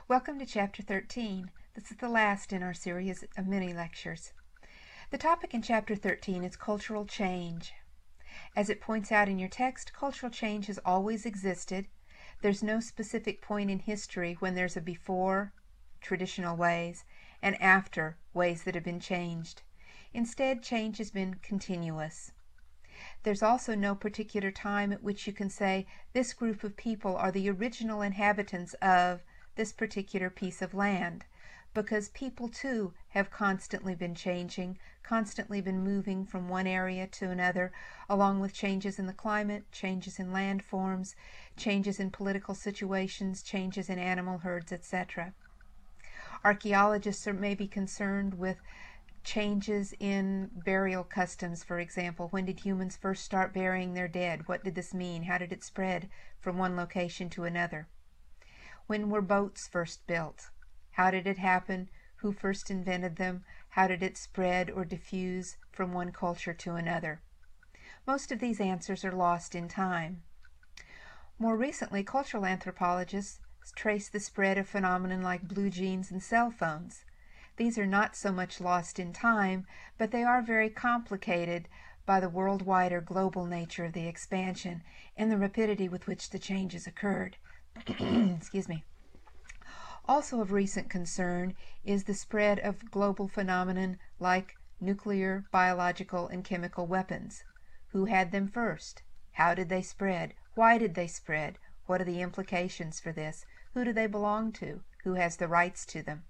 Welcome to Chapter 13. This is the last in our series of mini-lectures. The topic in Chapter 13 is cultural change. As it points out in your text, cultural change has always existed. There's no specific point in history when there's a before, traditional ways, and after, ways that have been changed. Instead, change has been continuous. There's also no particular time at which you can say, this group of people are the original inhabitants of this particular piece of land, because people too have constantly been changing, constantly been moving from one area to another, along with changes in the climate, changes in landforms, changes in political situations, changes in animal herds, etc. Archaeologists may be concerned with changes in burial customs, for example. When did humans first start burying their dead? What did this mean? How did it spread from one location to another? When were boats first built? How did it happen? Who first invented them? How did it spread or diffuse from one culture to another? Most of these answers are lost in time. More recently, cultural anthropologists trace the spread of phenomena like blue jeans and cell phones. These are not so much lost in time, but they are very complicated by the worldwide or global nature of the expansion and the rapidity with which the changes occurred. Excuse me. Also of recent concern is the spread of global phenomenon like nuclear, biological, and chemical weapons. Who had them first? How did they spread? Why did they spread? What are the implications for this? Who do they belong to? Who has the rights to them?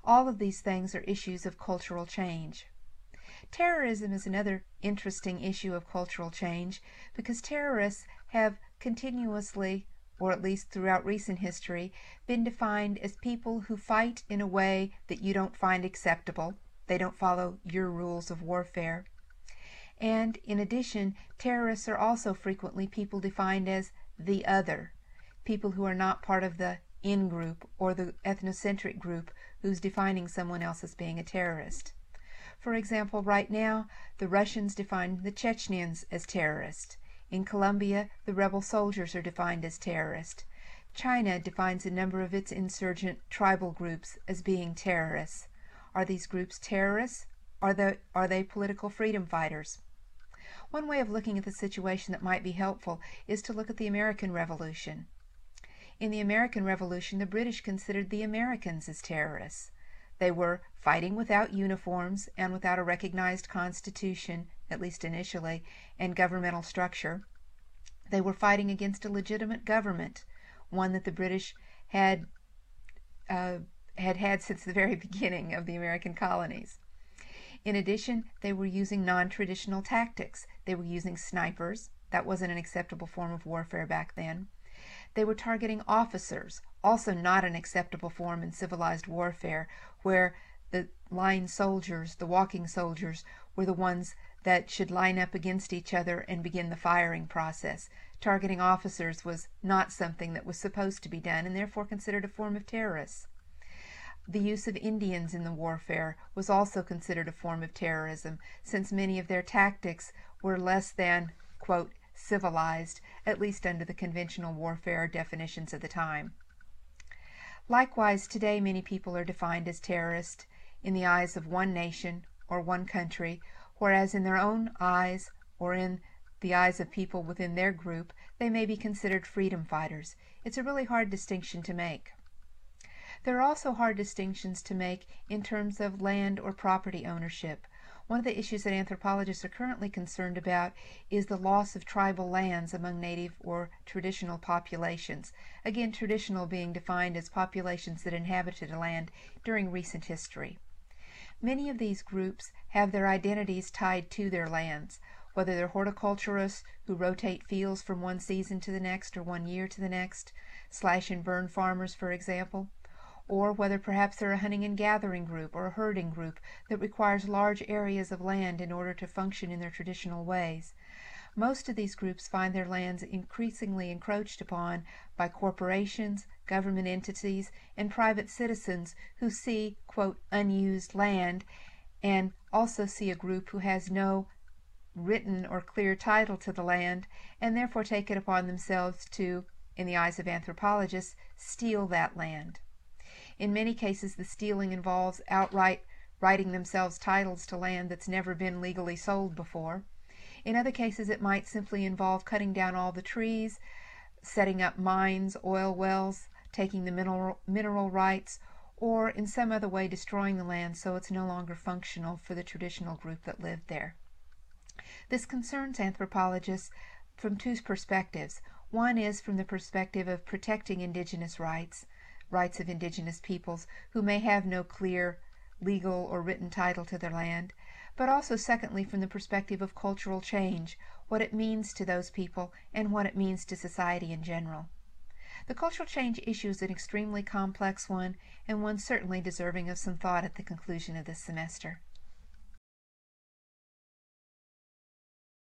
All of these things are issues of cultural change. Terrorism is another interesting issue of cultural change because terrorists have continuously, or at least throughout recent history, been defined as people who fight in a way that you don't find acceptable. They don't follow your rules of warfare. And in addition, terrorists are also frequently people defined as the other, people who are not part of the in-group or the ethnocentric group who's defining someone else as being a terrorist. For example, right now, the Russians define the Chechens as terrorists. In Colombia, the rebel soldiers are defined as terrorists. China defines a number of its insurgent tribal groups as being terrorists. Are these groups terrorists? Are they political freedom fighters? One way of looking at the situation that might be helpful is to look at the American Revolution. In the American Revolution, the British considered the Americans as terrorists. They were fighting without uniforms and without a recognized constitution, at least initially, and governmental structure. They were fighting against a legitimate government, one that the British had since the very beginning of the American colonies. In addition, they were using non-traditional tactics. They were using snipers. That wasn't an acceptable form of warfare back then. They were targeting officers, also not an acceptable form in civilized warfare, where the line soldiers, the walking soldiers, were the ones that should line up against each other and begin the firing process. Targeting officers was not something that was supposed to be done and therefore considered a form of terrorists. The use of Indians in the warfare was also considered a form of terrorism, since many of their tactics were less than, quote, civilized, at least under the conventional warfare definitions of the time. Likewise, today many people are defined as terrorists in the eyes of one nation or one country, whereas in their own eyes or in the eyes of people within their group, they may be considered freedom fighters. It's a really hard distinction to make. There are also hard distinctions to make in terms of land or property ownership. One of the issues that anthropologists are currently concerned about is the loss of tribal lands among native or traditional populations. Again, traditional being defined as populations that inhabited a land during recent history. Many of these groups have their identities tied to their lands, whether they're horticulturists who rotate fields from one season to the next or one year to the next, slash and burn farmers, for example, or whether perhaps they're a hunting and gathering group or a herding group that requires large areas of land in order to function in their traditional ways. Most of these groups find their lands increasingly encroached upon by corporations, government entities, and private citizens who see, quote, unused land, and also see a group who has no written or clear title to the land, and therefore take it upon themselves to, in the eyes of anthropologists, steal that land. In many cases, the stealing involves outright writing themselves titles to land that's never been legally sold before. In other cases, it might simply involve cutting down all the trees, setting up mines, oil wells, taking the mineral rights, or in some other way destroying the land so it's no longer functional for the traditional group that lived there. This concerns anthropologists from two perspectives. One is from the perspective of protecting indigenous rights of indigenous peoples who may have no clear legal or written title to their land, but also secondly from the perspective of cultural change, what it means to those people and what it means to society in general. The cultural change issue is an extremely complex one, and one certainly deserving of some thought at the conclusion of this semester.